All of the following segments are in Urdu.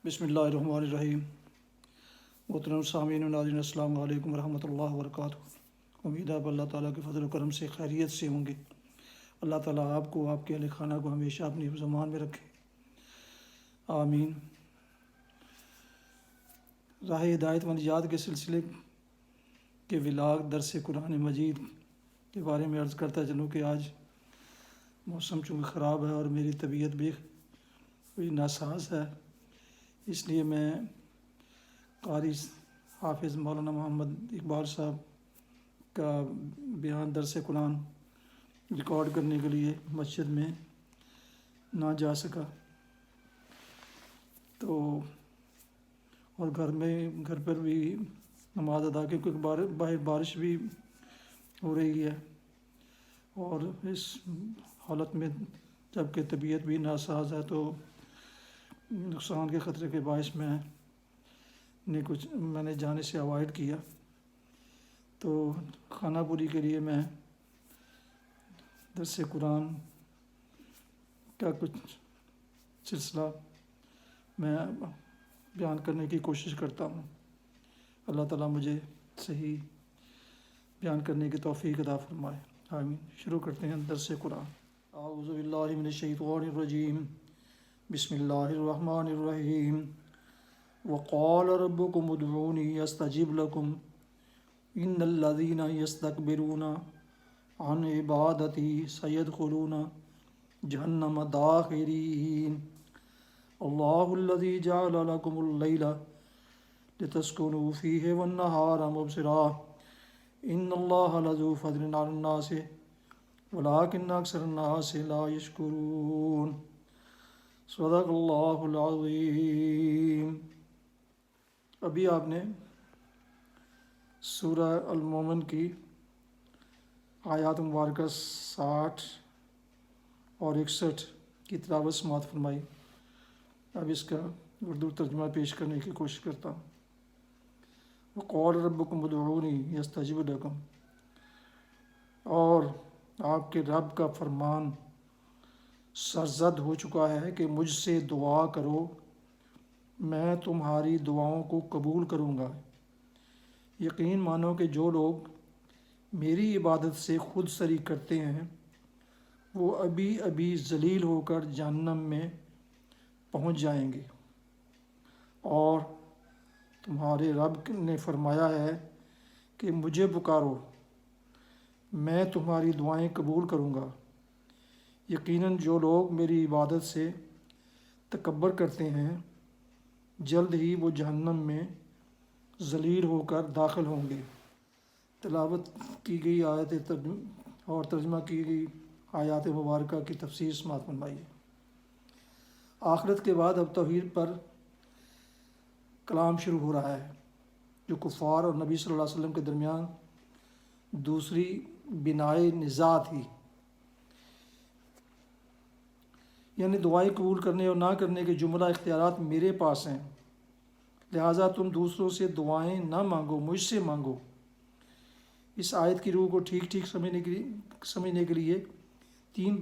بسم اللہ الرحمن الرحیم۔ محترم سامعین و ناظرین، السلام علیکم ورحمۃ اللہ وبرکاتہ۔ امید ہے اللہ تعالیٰ کے فضل و کرم سے خیریت سے ہوں گے۔ اللہ تعالیٰ آپ کو، آپ کے اہل خانہ کو ہمیشہ اپنی حفظ و امان میں رکھے، آمین۔ راہ ہدایت و نجات کے سلسلے کے ولاگ درس قرآن مجید کے بارے میں عرض کرتا چلوں کہ آج موسم چونکہ خراب ہے اور میری طبیعت بھی کوئی ناساز ہے، اس لیے میں قاری حافظ مولانا محمد اقبال صاحب کا بیان درس قرآن ریکارڈ کرنے کے لیے مسجد میں نہ جا سکا، تو اور گھر پر بھی نماز ادا کی، کیونکہ باہر بارش بھی ہو رہی ہے، اور اس حالت میں جب کہ طبیعت بھی ناساز ہے تو نقصان کے خطرے کے باعث میں نے جانے سے اوائڈ کیا۔ تو خانہ پوری کے لیے میں درس قرآن کا کچھ سلسلہ میں بیان کرنے کی کوشش کرتا ہوں۔ اللہ تعالیٰ مجھے صحیح بیان کرنے کی توفیق عطا فرمائے، آمین۔ شروع کرتے ہیں درس قرآن۔ اعوذ باللہ من الشیطان الرجیم، بسم اللہ الرحمن الرحیم۔ وقال ربکم ادعونی استجب لکم ان الذین یستکبرون عن عبادتی سیدخلون جہنم داخرین۔ اللہ الذی جعل لکم اللیل لتسکنوا فیہ والنہار مبصرا ان اللہ لذو فضل علی الناس ولکن اکثر الناس لا یشکرون۔ صدق اللہ العظیم۔ ابھی آپ نے سورہ المومن کی آیات مبارکہ 60 اور 61 کی تلاوت سماعت فرمائی۔ اب اس کا اردو ترجمہ پیش کرنے کی کوشش کرتا ہوں۔ وقال ربکم ادعونی استجب لکم، اور آپ کے رب کا فرمان سرزد ہو چکا ہے کہ مجھ سے دعا کرو، میں تمہاری دعاؤں کو قبول کروں گا۔ یقین مانو کہ جو لوگ میری عبادت سے خود سری کرتے ہیں وہ ابھی ابھی ذلیل ہو کر جہنم میں پہنچ جائیں گے، اور تمہارے رب نے فرمایا ہے کہ مجھے پکارو، میں تمہاری دعائیں قبول کروں گا۔ یقیناً جو لوگ میری عبادت سے تکبر کرتے ہیں جلد ہی وہ جہنم میں ذلیل ہو کر داخل ہوں گے۔ تلاوت کی گئی آیت اور ترجمہ کی گئی آیات مبارکہ کی تفسیر سماعت فرمائیے۔ آخرت کے بعد اب توحید پر کلام شروع ہو رہا ہے، جو کفار اور نبی صلی اللہ علیہ وسلم کے درمیان دوسری بنائے نزاع تھی، یعنی دعائیں قبول کرنے اور نہ کرنے کے جملہ اختیارات میرے پاس ہیں، لہٰذا تم دوسروں سے دعائیں نہ مانگو، مجھ سے مانگو۔ اس آیت کی روح کو ٹھیک ٹھیک سمجھنے کے لیے 3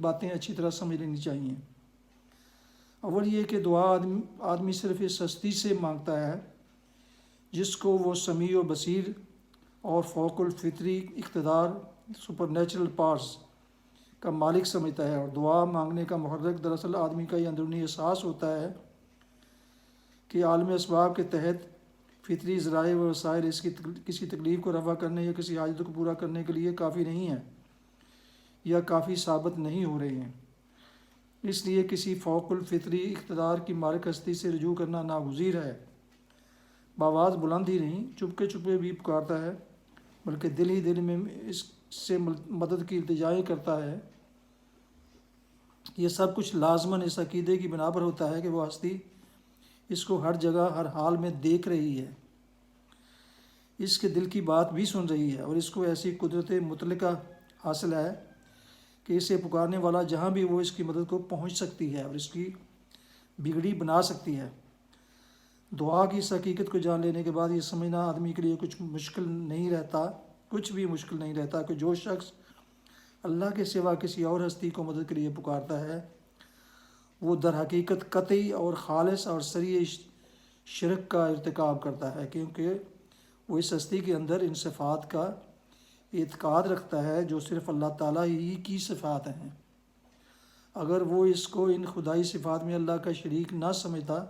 باتیں اچھی طرح سمجھ لینی چاہیے۔ اول یہ کہ دعا آدمی صرف اس ہستی سے مانگتا ہے جس کو وہ سمیع و بصیر اور فوق الفطری اقتدار سپر نیچرل پاورز کا مالک سمجھتا ہے، اور دعا مانگنے کا محرک دراصل آدمی کا یہ اندرونی احساس ہوتا ہے کہ عالم اسباب کے تحت فطری ذرائع و وسائل اس کی کسی تکلیف کو رفع کرنے یا کسی حاجت کو پورا کرنے کے لیے کافی نہیں ہیں یا کافی ثابت نہیں ہو رہے ہیں۔ اس لیے کسی فوق الفطری اقتدار کی مالک ہستی سے رجوع کرنا ناگزیر ہے۔ بآواز بلند ہی نہیں، چپکے چپکے بھی پکارتا ہے، بلکہ دل ہی دل میں اس سے مدد کی التجائیں کرتا ہے۔ یہ سب کچھ لازماً اس عقیدے کی بنا پر ہوتا ہے کہ وہ ہستی اس کو ہر جگہ ہر حال میں دیکھ رہی ہے، اس کے دل کی بات بھی سن رہی ہے، اور اس کو ایسی قدرت مطلقہ حاصل ہے کہ اسے پکارنے والا جہاں بھی وہ اس کی مدد کو پہنچ سکتی ہے اور اس کی بگڑی بنا سکتی ہے۔ دعا کی اس حقیقت کو جان لینے کے بعد یہ سمجھنا آدمی کے لیے کچھ بھی مشکل نہیں رہتا کہ جو شخص اللہ کے سوا کسی اور ہستی کو مدد کے لیے پکارتا ہے وہ در حقیقت قطعی اور خالص اور صریح شرک کا ارتکاب کرتا ہے، کیونکہ وہ اس ہستی کے اندر ان صفات کا اعتقاد رکھتا ہے جو صرف اللہ تعالیٰ ہی کی صفات ہیں۔ اگر وہ اس کو ان خدائی صفات میں اللہ کا شریک نہ سمجھتا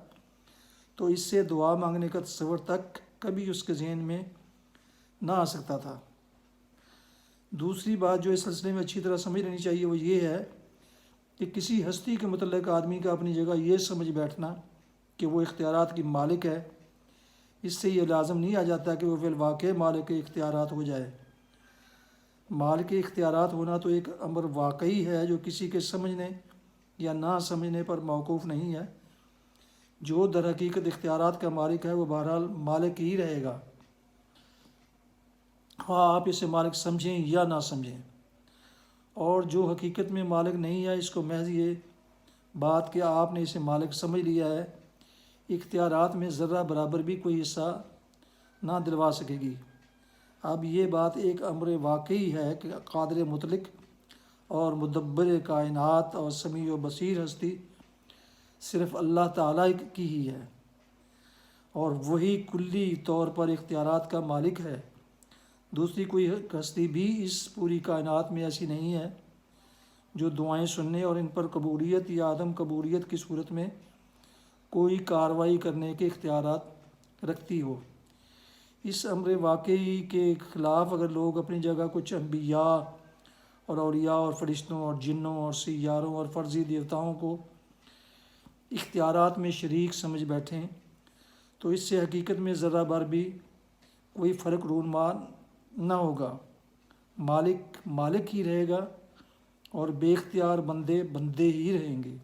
تو اس سے دعا مانگنے کا تصور تک کبھی اس کے ذہن میں نہ آ سکتا تھا۔ دوسری بات جو اس سلسلے میں اچھی طرح سمجھ لینی چاہیے وہ یہ ہے کہ کسی ہستی کے متعلق آدمی کا اپنی جگہ یہ سمجھ بیٹھنا کہ وہ اختیارات کی مالک ہے، اس سے یہ لازم نہیں آ جاتا کہ وہ فی الواقع مالک اختیارات ہو جائے۔ مالک اختیارات ہونا تو ایک امر واقعی ہے جو کسی کے سمجھنے یا نہ سمجھنے پر موقوف نہیں ہے۔ جو در حقیقت اختیارات کا مالک ہے وہ بہرحال مالک ہی رہے گا، ہاں آپ اسے مالک سمجھیں یا نہ سمجھیں۔ اور جو حقیقت میں مالک نہیں ہے، اس کو محض یہ بات کہ آپ نے اسے مالک سمجھ لیا ہے اختیارات میں ذرہ برابر بھی کوئی حصہ نہ دلوا سکے گی۔ اب یہ بات ایک امر واقعی ہے کہ قادر مطلق اور مدبر کائنات اور سمیع و بصیر ہستی صرف اللہ تعالیٰ کی ہی ہے، اور وہی کلی طور پر اختیارات کا مالک ہے۔ دوسری کوئی ہستی بھی اس پوری کائنات میں ایسی نہیں ہے جو دعائیں سننے اور ان پر قبولیت یا عدم قبولیت کی صورت میں کوئی کارروائی کرنے کے اختیارات رکھتی ہو۔ اس امر واقعی کے خلاف اگر لوگ اپنی جگہ کچھ انبیاء اور اولیاء اور فرشتوں اور جنوں اور سیاروں اور فرضی دیوتاؤں کو اختیارات میں شریک سمجھ بیٹھیں تو اس سے حقیقت میں ذرہ بھر بھی کوئی فرق رونما نہ ہوگا۔ مالک مالک ہی رہے گا اور بے اختیار بندے بندے ہی رہیں گے۔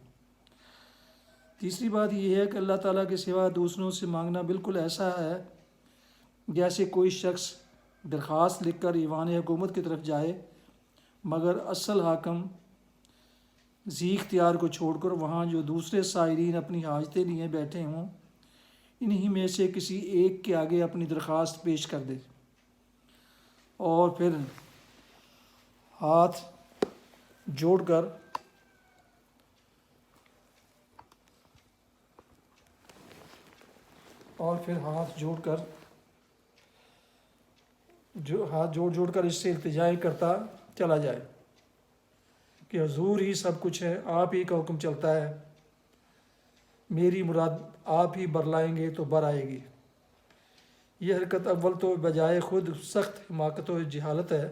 تیسری بات یہ ہے کہ اللہ تعالیٰ کے سوا دوسروں سے مانگنا بالکل ایسا ہے جیسے کوئی شخص درخواست لکھ کر ایوان حکومت کی طرف جائے مگر اصل حاکم ذی اختیار کو چھوڑ کر وہاں جو دوسرے سائرین اپنی حاجتیں لیے بیٹھے ہوں انہی میں سے کسی ایک کے آگے اپنی درخواست پیش کر دے اور پھر ہاتھ جوڑ کر ہاتھ جوڑ کر اس سے التجائیں کرتا چلا جائے کہ حضور ہی سب کچھ ہے، آپ ہی کا حکم چلتا ہے، میری مراد آپ ہی برلائیں گے تو بر آئے گی۔ یہ حرکت اول تو بجائے خود سخت حماقت و جہالت ہے،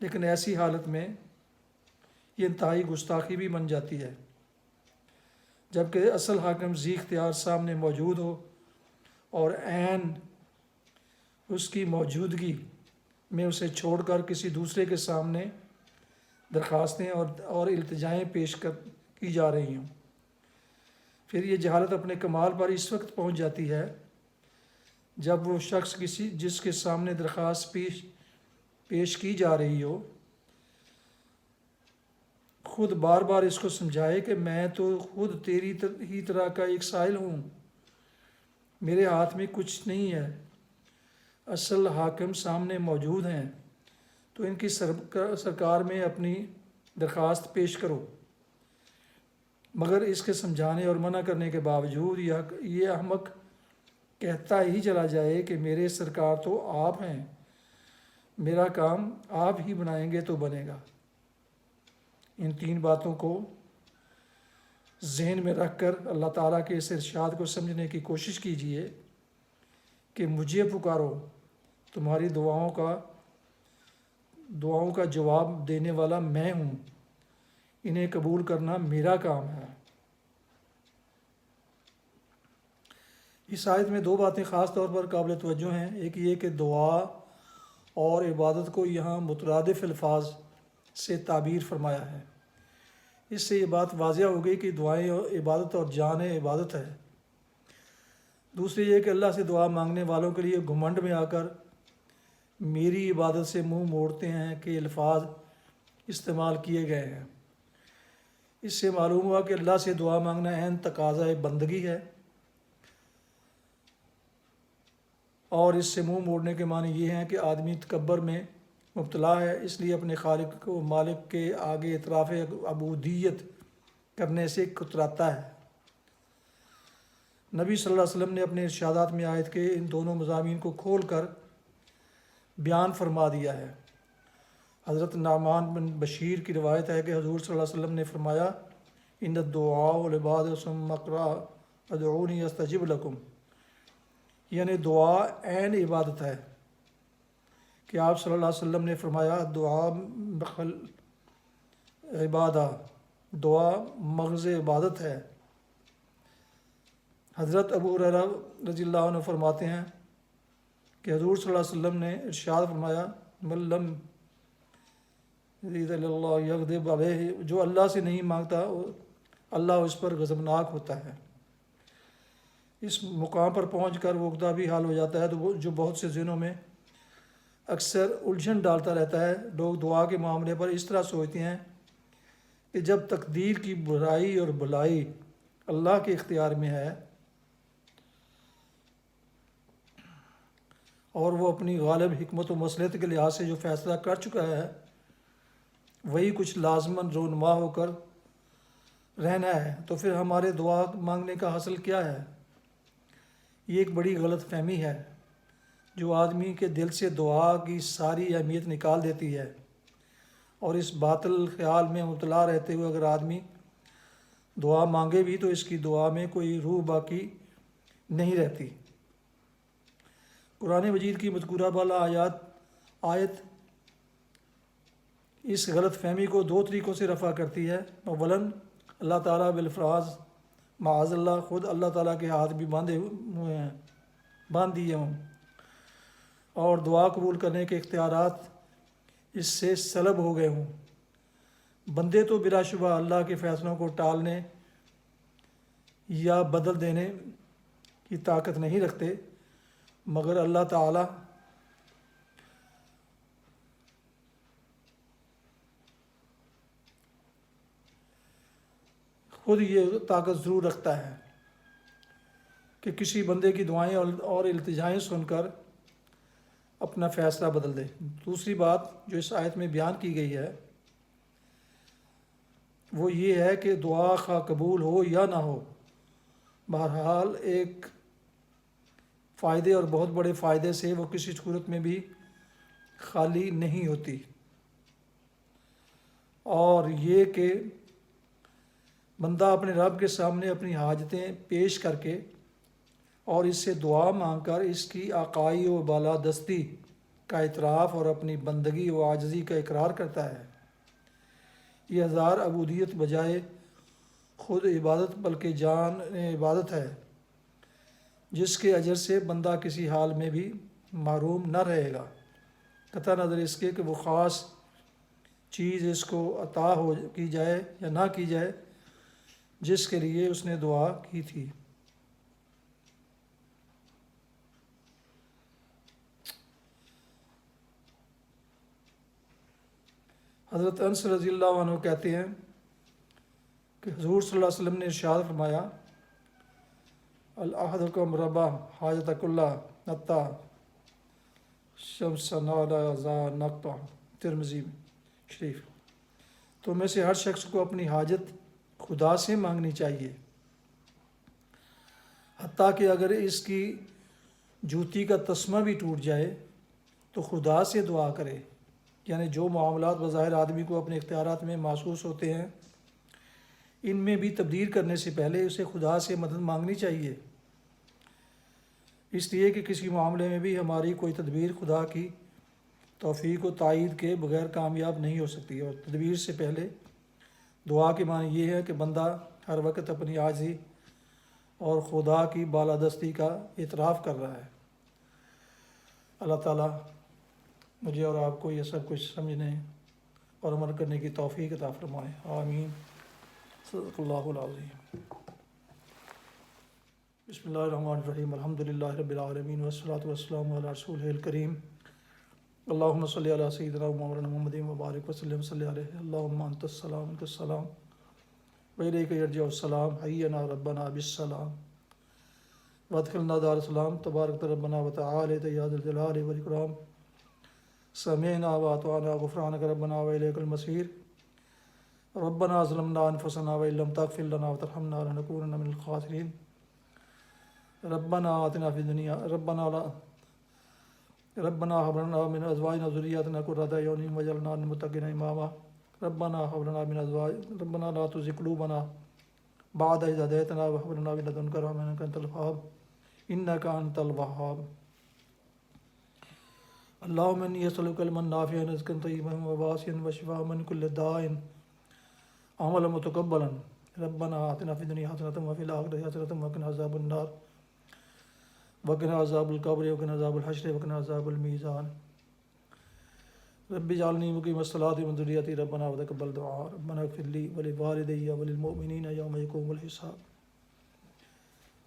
لیکن ایسی حالت میں یہ انتہائی گستاخی بھی بن جاتی ہے، جبکہ اصل حاکم ذی اختیار سامنے موجود ہو اور عین اس کی موجودگی میں اسے چھوڑ کر کسی دوسرے کے سامنے درخواستیں اور التجائیں پیش کی جا رہی ہوں۔ پھر یہ جہالت اپنے کمال پر اس وقت پہنچ جاتی ہے جب وہ شخص جس کے سامنے درخواست پیش کی جا رہی ہو خود بار بار اس کو سمجھائے کہ میں تو خود تیری ہی طرح کا ایک سائل ہوں، میرے ہاتھ میں کچھ نہیں ہے، اصل حاکم سامنے موجود ہیں تو ان کی سرکار میں اپنی درخواست پیش کرو۔ مگر اس کے سمجھانے اور منع کرنے کے باوجود یہ احمق کہتا ہی چلا جائے کہ میرے سرکار تو آپ ہیں، میرا کام آپ ہی بنائیں گے تو بنے گا۔ ان تین باتوں کو ذہن میں رکھ کر اللہ تعالیٰ کے اس ارشاد کو سمجھنے کی کوشش کیجیے کہ مجھے پکارو، تمہاری دعاؤں کا جواب دینے والا میں ہوں، انہیں قبول کرنا میرا کام ہے۔ اس آیت میں دو باتیں خاص طور پر قابل توجہ ہیں، ایک یہ کہ دعا اور عبادت کو یہاں مترادف الفاظ سے تعبیر فرمایا ہے۔ اس سے یہ بات واضح ہو گئی کہ دعائیں عبادت اور جان عبادت ہے۔ دوسری یہ کہ اللہ سے دعا مانگنے والوں کے لیے گھمنڈ میں آ کر میری عبادت سے منہ موڑتے ہیں کہ الفاظ استعمال کیے گئے ہیں۔ اس سے معلوم ہوا کہ اللہ سے دعا مانگنا عین تقاضۂ بندگی ہے، اور اس سے منہ موڑنے کے معنی یہ ہیں کہ آدمی تکبر میں مبتلا ہے، اس لیے اپنے خالق و مالک کے آگے اعتراف عبودیت کرنے سے کتراتا ہے۔ نبی صلی اللہ علیہ وسلم نے اپنے ارشادات میں آیت کے ان دونوں مضامین کو کھول کر بیان فرما دیا ہے۔ حضرت نعمان بن بشیر کی روایت ہے کہ حضور صلی اللہ علیہ وسلم نے فرمایا ان الدعاء والعبادۃ ثم اقرأ ادعونی استجب لکم، یعنی دعا عین عبادت ہے کہ آپ صلی اللہ علیہ وسلم نے فرمایا دعا بخل عبادہ، دعا مغز عبادت ہے۔ حضرت ابو ہریرہ رضی اللہ عنہ فرماتے ہیں کہ حضور صلی اللہ علیہ وسلم نے ارشاد فرمایا من لم یرید الا اللہ یغضب علیہ، جو اللہ سے نہیں مانگتا اللہ اس پر غضبناک ہوتا ہے۔ اس مقام پر پہنچ کر وہ عقدہ بھی حال ہو جاتا ہے جو بہت سے ذہنوں میں اکثر الجھن ڈالتا رہتا ہے۔ لوگ دعا کے معاملے پر اس طرح سوچتے ہیں کہ جب تقدیر کی برائی اور بھلائی اللہ کے اختیار میں ہے اور وہ اپنی غالب حکمت و مصلحت کے لحاظ سے جو فیصلہ کر چکا ہے وہی کچھ لازماً رونما ہو کر رہنا ہے، تو پھر ہمارے دعا مانگنے کا حاصل کیا ہے؟ یہ ایک بڑی غلط فہمی ہے جو آدمی کے دل سے دعا کی ساری اہمیت نکال دیتی ہے، اور اس باطل خیال میں مبتلا رہتے ہوئے اگر آدمی دعا مانگے بھی تو اس کی دعا میں کوئی روح باقی نہیں رہتی۔ قرآن مجید کی مذکورہ بالا آیت اس غلط فہمی کو دو طریقوں سے رفع کرتی ہے۔ اولاً اللہ تعالیٰ بالفراز معاذ اللہ، خود اللہ تعالیٰ کے ہاتھ بھی باندھ دیے ہوں اور دعا قبول کرنے کے اختیارات اس سے سلب ہو گئے ہوں۔ بندے تو بلا شبہ اللہ کے فیصلوں کو ٹالنے یا بدل دینے کی طاقت نہیں رکھتے، مگر اللہ تعالیٰ خود یہ طاقت ضرور رکھتا ہے کہ کسی بندے کی دعائیں اور التجائیں سن کر اپنا فیصلہ بدل دے۔ دوسری بات جو اس آیت میں بیان کی گئی ہے وہ یہ ہے کہ دعا خواہ قبول ہو یا نہ ہو، بہرحال ایک فائدے اور بہت بڑے فائدے سے وہ کسی صورت میں بھی خالی نہیں ہوتی، اور یہ کہ بندہ اپنے رب کے سامنے اپنی حاجتیں پیش کر کے اور اس سے دعا مانگ کر اس کی آقائی و بالادستی کا اعتراف اور اپنی بندگی و عاجزی کا اقرار کرتا ہے۔ یہ ہزار عبودیت بجائے خود عبادت بلکہ جان عبادت ہے، جس کے اجر سے بندہ کسی حال میں بھی محروم نہ رہے گا، قطع نظر اس کے کہ وہ خاص چیز اس کو عطا کی جائے یا نہ کی جائے جس کے لیے اس نے دعا کی تھی۔ حضرت انس رضی اللہ عنہ کہتے ہیں کہ حضور صلی اللہ علیہ وسلم نے ارشاد فرمایا العہدکم ربا حاجت کلّہ نتا شمس نالا نقطہ، ترمذی شریف۔ تو میں سے ہر شخص کو اپنی حاجت خدا سے مانگنی چاہیے، حتیٰ کہ اگر اس کی جوتی کا تسمہ بھی ٹوٹ جائے تو خدا سے دعا کرے، یعنی جو معاملات بظاہر آدمی کو اپنے اختیارات میں محسوس ہوتے ہیں ان میں بھی تبدیل کرنے سے پہلے اسے خدا سے مدد مانگنی چاہیے، اس لیے کہ کسی معاملے میں بھی ہماری کوئی تدبیر خدا کی توفیق و تائید کے بغیر کامیاب نہیں ہو سکتی، اور تدبیر سے پہلے دعا کے معنی یہ ہے کہ بندہ ہر وقت اپنی عاجزی اور خدا کی بالادستی کا اعتراف کر رہا ہے۔ اللہ تعالیٰ مجھے اور آپ کو یہ سب کچھ سمجھنے اور عمل کرنے کی توفیق عطا فرمائے، آمین۔ صدق اللہ العظیم۔ بسم اللہ الرحمن الرحیم، الحمد للہ رب العالمین والصلاۃ والسلام علی رسولہ الکریم، اللہم صلی علی سیدنا مولانا محمد وبارک وسلم صلی علیہ، اللہم انت السلام انت السلام وإلیک یرجع السلام، حینا ربنا بالسلام وادخلنا دار السلام، تبارک ربنا وتعالی یا ذا الجلال والإکرام، سمعنا وأطعنا غفرانک ربنا وإلیک المصیر۔ ربنا ظلمنا انفسنا وان لم تغفر لنا وترحمنا لنكونن من الخاسرین ربنا آتنا فی الدنیا ربنا هب لنا من ازواجنا وذرياتنا قرة اعين واجعلنا للمتقين اماما ربنا هب لنا من ربنا لا تزغ قلوبنا بعد إذ هديتنا وهب لنا من لدنك رحمة إنك أنت الوهاب إنك أنت الوهاب اللهم إني أسألك علما نافعا رزقا طيبا وواسعا وشفاء من كل داء عملا متقبلا ربنا آتنا في الدنيا حسنة وفي الآخرة حسنة وقنا عذاب النار وقنا عذاب القبر وقنا عذاب الحشر وقنا عذاب الميزان رب اجعلني مقيم الصلاة ومن ذريتي ربنا وتقبل دعاء ربنا اغفر لي ولوالدي وللمؤمنين يوم يقوم الحساب۔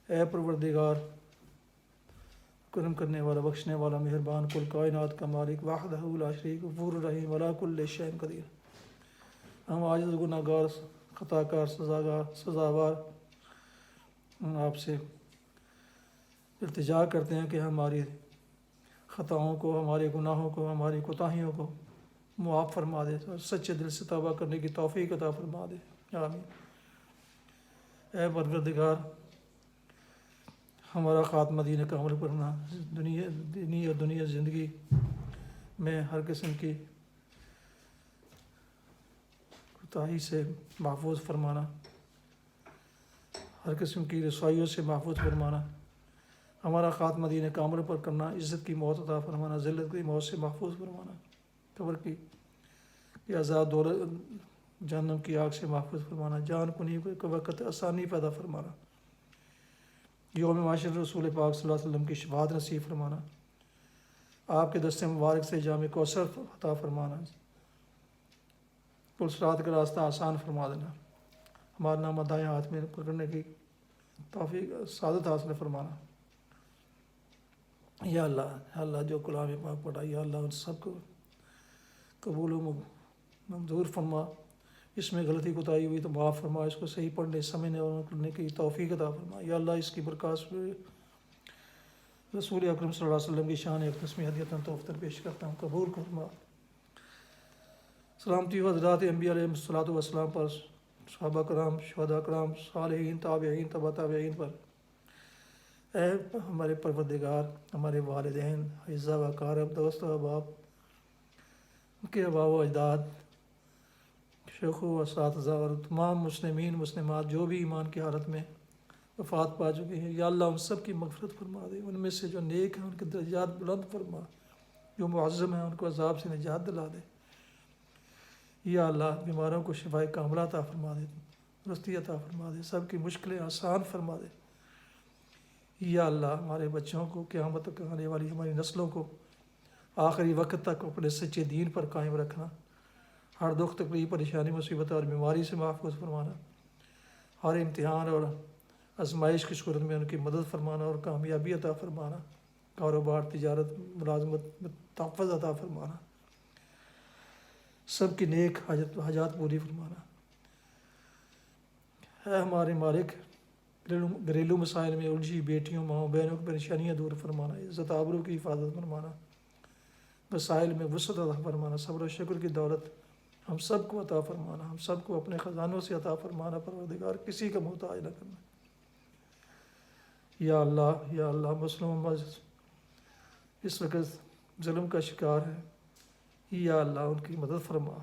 اے پروردگار کرم کرنے والا بخشنے والا مہربان کل کائنات کا مالک وحدہ لا شریک غفور الرحیم ولا کل شیء قدیر، ہم عاجز گناہ گار خطا کار سزاوار آپ سے التجا کرتے ہیں کہ ہماری خطاؤں کو، ہمارے گناہوں کو، ہماری کوتاہیوں کو معاف فرما دے اور سچے دل سے توبہ کرنے کی توفیق عطا فرما دے، آمین۔ اے پروردگار ہمارا خاتمہ دین کا عمل کرنا، دینی اور دنیا زندگی میں ہر قسم کی کوتاہی سے محفوظ فرمانا، ہر قسم کی رسوائیوں سے محفوظ فرمانا، ہمارا خاتمہ دین کا عمل پر کرنا، عزت کی موت عطا فرمانا، ذلت کی موت سے محفوظ فرمانا، قبر کی عذاب دولت جہنم کی آگ سے محفوظ فرمانا، جان کنی کے وقت آسانی پیدا فرمانا، یوم معاشر رسول پاک صلی اللہ علیہ وسلم کی شفاعت نصیب فرمانا، آپ کے دست مبارک سے جامع کوثر عطا فرمانا، پل صراط کا راستہ آسان فرما دینا، ہمارا نامہ دائیں ہاتھ میں پکڑنے کی توفیق سعادت حاصل فرمانا۔ یا اللہ جو کلام پاک پڑھا یا اللہ ان سب کو قبول و منظور فرما، اس میں غلطی کوتاہی ہوئی تو معاف فرما، اس کو صحیح پڑھنے سمجھنے اور کرنے کی توفیق عطا فرما۔ یا اللہ اس کی برکات رسول اکرم صلی اللہ علیہ وسلم کی شان اقدس میں ہدیۃ تحفہ پیش کرتا ہوں، قبول فرما۔ سلامتی و حضرات انبیاء علیہ الصلوۃ والسلام پر، صحابہ کرام، شہداء کرام، صالحین، تابعین، تبع تابعین پر۔ اے ہمارے پروردگار، ہمارے والدین، اعزاء و اقارب، دوست و احباب، ان کے آباء و اجداد، شیخ و اساتذہ اور تمام مسلمین مسلمات جو بھی ایمان کی حالت میں وفات پا چکے ہیں، یا اللہ ان سب کی مغفرت فرما دے، ان میں سے جو نیک ہیں ان کے درجات بلند فرما، جو معظم ہیں ان کو عذاب سے نجات دلا دے۔ یا اللہ بیماروں کو شفائے کاملہ عطا فرما دے، درستی عطا فرما دے، سب کی مشکلیں آسان فرما دے۔ یا اللہ ہمارے بچوں کو، قیامت تک آنے والی ہماری نسلوں کو آخری وقت تک اپنے سچے دین پر قائم رکھنا، ہر دکھ تکلیف پریشانی مصیبت اور بیماری سے محفوظ فرمانا، ہر امتحان اور آزمائش کی صورت میں ان کی مدد فرمانا اور کامیابی عطا فرمانا، کاروبار، تجارت، ملازمت میں تحفظ عطا فرمانا، سب کی نیک حاجات پوری فرمانا۔ اے ہمارے مالک گھریلو مسائل میں الجھی بیٹیوں، ماؤں، بہنوں کی پریشانیاں دور فرمانا، عزت آبرو کی حفاظت فرمانا، مسائل میں وسعت عطا فرمانا، صبر و شکر کی دولت ہم سب کو عطا فرمانا، ہم سب کو اپنے خزانوں سے عطا فرمانا، پروردگار کسی کا محتاج نہ کرنا۔ یا اللہ مسلم امت اس وقت ظلم کا شکار ہے، یا اللہ ان کی مدد فرما،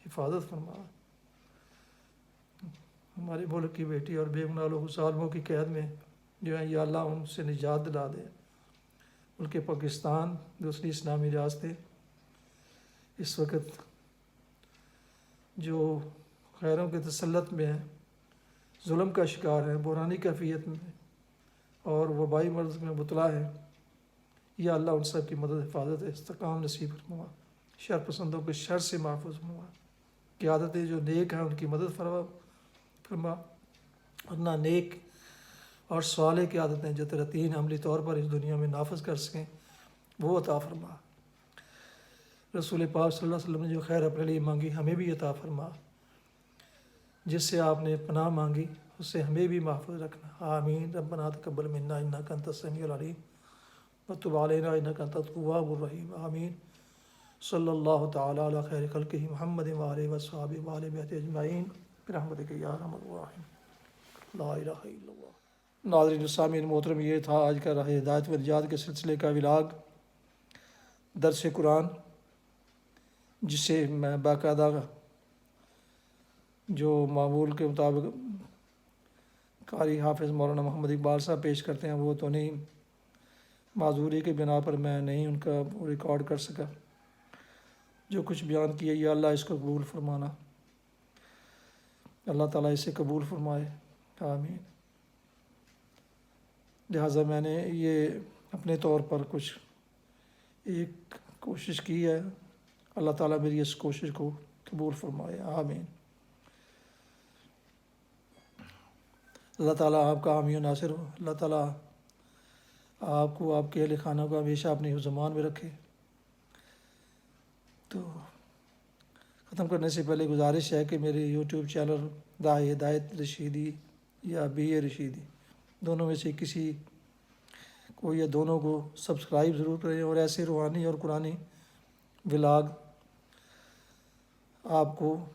حفاظت فرما، ہمارے ملک کی بیٹی اور بے گناہ لوگ ظالموں کی قید میں جو ہیں، یا اللہ ان سے نجات دلا دے۔ ملک پاکستان، دوسری اسلامی ریاستیں اس وقت جو غیروں کے تسلط میں ہیں، ظلم کا شکار ہیں، بحرانی کیفیت میں اور وبائی مرض میں مبتلا ہے، یا اللہ ان سب کی مدد، حفاظت، استحکام نصیب فرما، شر پسندوں کے شر سے محفوظ فرما، قیادتیں جو نیک ہیں ان کی مدد فرما، ورنہ نیک اور صالح قیادتیں جو تیرا دین عملی طور پر اس دنیا میں نافذ کر سکیں وہ عطا فرما۔ رسول پاک صلی اللہ علیہ وسلم نے جو خیر اپنے لیے مانگی ہمیں بھی عطا فرما، جس سے آپ نے پناہ مانگی اس سے ہمیں بھی محفوظ رکھنا، آمین۔ ربنا تقبل منا انک انت السمیع العلیم وتب علینا انک انت التواب الرحیم، آمین۔ صلی اللہ تعالی علی خیر خلقہ محمد وآلہ وصحبہ وآلہ بیت اجمعین برحمتک یا ارحم الراحمین لا الہ الا اللہ۔ ناظرین السامعین محترم، یہ تھا آج کا راہ ہدایت و نجات کے سلسلے کا ولاگ درس قرآن، جسے میں باقاعدہ جو معمول کے مطابق قاری حافظ مولانا محمد اقبال صاحب پیش کرتے ہیں وہ تو نہیں، معذوری کی بنا پر میں نہیں ان کا ریکارڈ کر سکا۔ جو کچھ بیان کیا یا اللہ اس کو قبول فرمانا، اللہ تعالیٰ اسے قبول فرمائے، آمین۔ لہٰذا میں نے یہ اپنے طور پر کچھ ایک کوشش کی ہے، اللہ تعالیٰ میری اس کوشش کو قبول فرمائے، آمین۔ اللہ تعالیٰ آپ کا حامی و ناصر ہو، اللہ تعالیٰ آپ کو، آپ کے اہل خانہ کو ہمیشہ اپنی حفظ-و-امان میں رکھے۔ تو ختم کرنے سے پہلے گزارش ہے کہ میرے یوٹیوب چینل راہ ہدایت رشیدی یا بی اے رشیدی، دونوں میں سے کسی کو یا دونوں کو سبسکرائب ضرور کریں، اور ایسے روحانی اور قرآنی ولاگ آپ کو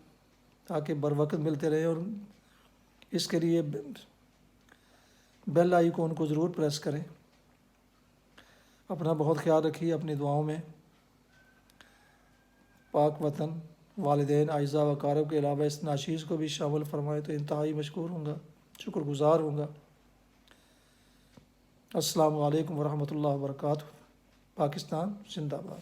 تاکہ بر وقت ملتے رہیں، اور اس کے لیے بیل آئیکن کو ضرور پریس کریں۔ اپنا بہت خیال رکھیے، اپنی دعاؤں میں پاک وطن، والدین، اعزاء و اقارب کے علاوہ اس ناشیز کو بھی شامل فرمائے تو انتہائی مشکور ہوں گا، شکر گزار ہوں گا۔ السلام علیکم ورحمۃ اللہ وبرکاتہ۔ پاکستان زندہ باد۔